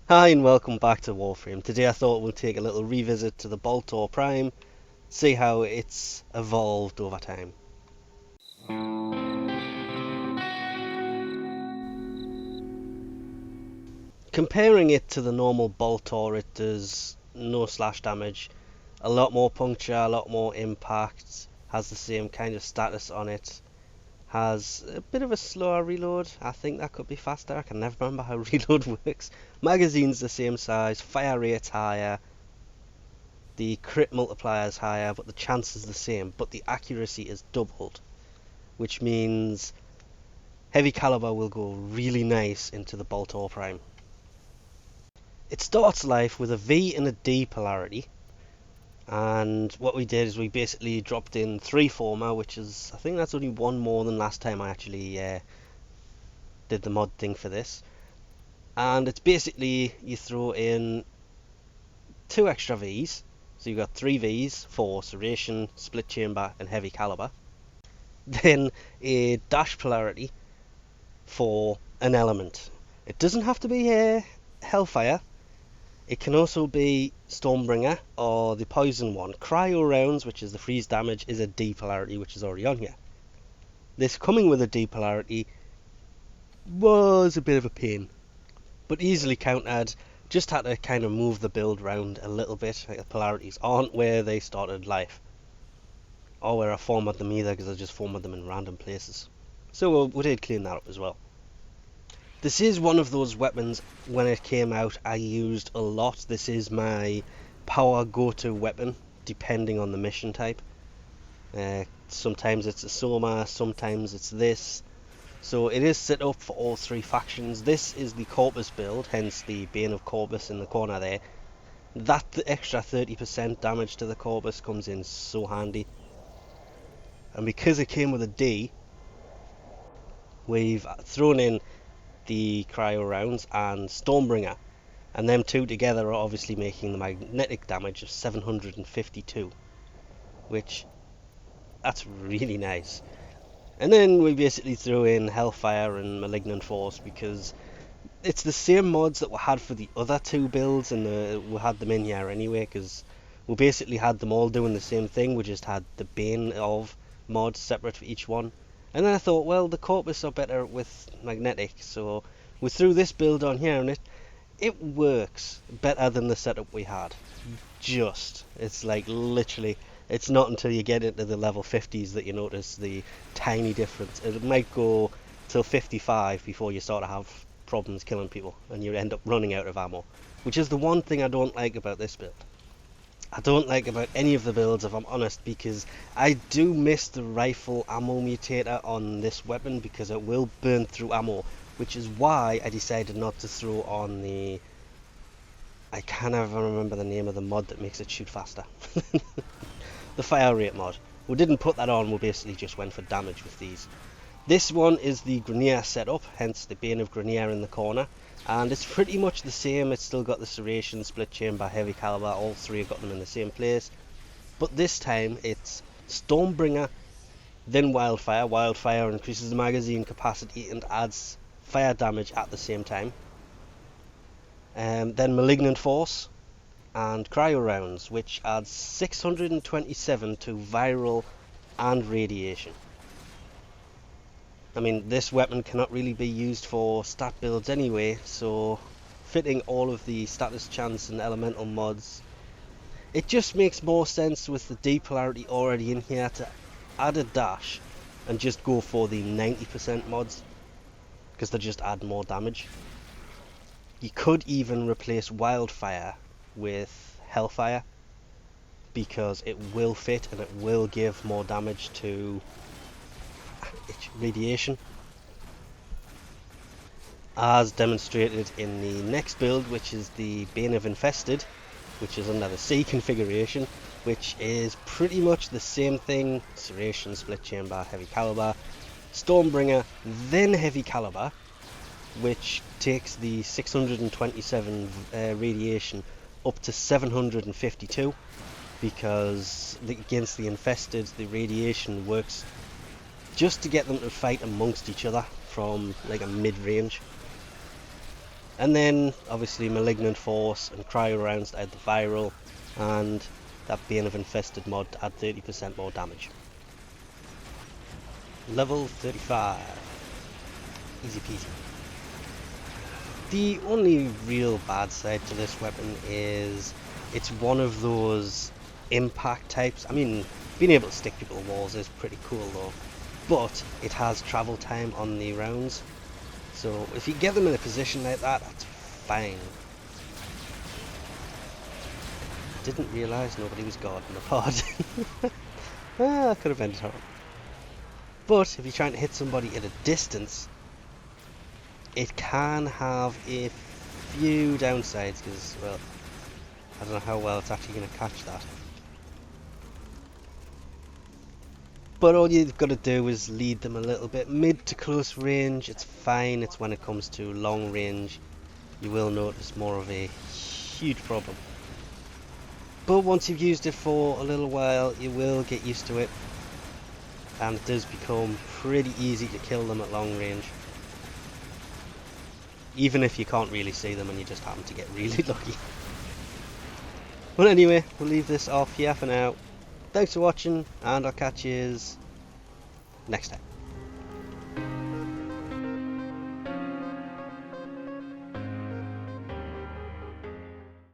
Hi and welcome back to Warframe. Today I thought we'll take a little revisit to the Boltor Prime, see how it's evolved over time. Comparing it to the normal Boltor, it does no slash damage, a lot more puncture, a lot more impact, has the same kind of status on it, has a bit of a slower reload. I think that could be faster. I can never remember how reload works. Magazine's the same size, fire rate's higher, the crit multiplier is higher, but the chance is the same, but the accuracy is doubled, which means heavy caliber will go really nice into the Boltor Prime. It starts life with a V and a D polarity, and what we did is we basically dropped in 3 soma, which is, I think that's only one more than last time I actually did the mod thing for this. And it's basically, you throw in 2 extra Vs, so you've got 3 Vs for serration, split chamber and heavy caliber. Then a dash polarity for an element. It doesn't have to be Hellfire. It can also be Stormbringer or the poison one. Cryo rounds, which is the freeze damage, is a D polarity, which is already on here. This coming with a D polarity was a bit of a pain, but easily countered. Just had to kind of move the build around a little bit. Like the polarities aren't where they started life, or where I formatted them either, because I just formatted them in random places. So we did clean that up as well. This is one of those weapons, when it came out, I used a lot. This is my power go-to weapon, depending on the mission type. Sometimes it's a soma, sometimes it's this. So it is set up for all 3 factions. This is the Corpus build, hence the Bane of Corpus in the corner there. The extra 30% damage to the Corpus comes in so handy. And because it came with a D, we've thrown in the cryo rounds and Stormbringer, and them 2 together are obviously making the magnetic damage of 752, which, that's really nice. And then we basically threw in Hellfire and Malignant Force, because it's the same mods that we had for the other 2 builds, and we had them in here anyway, because we basically had them all doing the same thing. We just had the Bane of mods separate for each one. And then I thought, well, the Corpus are better with magnetic, so we threw this build on here, and it works better than the setup we had. It's like literally, it's not until you get into the level 50s that you notice the tiny difference. It might go till 55 before you start to have problems killing people, and you end up running out of ammo, which is the one thing I don't like about this build. I don't like about any of the builds, if I'm honest, because I do miss the rifle ammo mutator on this weapon, because it will burn through ammo, which is why I decided not to throw on the... I can't ever remember the name of the mod that makes it shoot faster. The fire rate mod. We didn't put that on, we basically just went for damage with these. This one is the Grineer setup, hence the Bane of Grineer in the corner. And it's pretty much the same. It's still got the serration, split chamber, heavy caliber. All 3 have got them in the same place. But this time it's Stormbringer, then Wildfire. Wildfire increases the magazine capacity and adds fire damage at the same time. Then Malignant Force and Cryo Rounds, which adds 627 to viral and radiation. I mean, this weapon cannot really be used for stat builds anyway, so fitting all of the status chance and elemental mods, it just makes more sense with the D polarity already in here to add a dash and just go for the 90% mods, because they just add more damage. You could even replace Wildfire with Hellfire, because it will fit and it will give more damage to radiation, as demonstrated in the next build, which is the Bane of Infested, which is under the C configuration, which is pretty much the same thing. Serration, split chamber, heavy caliber, Stormbringer, then heavy caliber, which takes the 627 radiation up to 752, because against the Infested the radiation works just to get them to fight amongst each other from like a mid-range. And then obviously Malignant Force and Cryo Rounds to add the viral, and that Bane of Infested mod to add 30% more damage. Level 35. Easy peasy. The only real bad side to this weapon is it's one of those impact types. I mean, being able to stick people to walls is pretty cool though, but it has travel time on the rounds. So if you get them in a position like that, that's fine. Didn't realise nobody was guarding the pod. That could have ended hard. But if you're trying to hit somebody at a distance, it can have a few downsides because, well, I don't know how well it's actually going to catch that. But all you've got to do is lead them a little bit. Mid to close range, it's fine. It's when it comes to long range, you will notice more of a huge problem. But once you've used it for a little while, you will get used to it. And it does become pretty easy to kill them at long range. Even if you can't really see them and you just happen to get really lucky. Well, anyway, we'll leave this off here for now. Thanks for watching, and I'll catch you next time.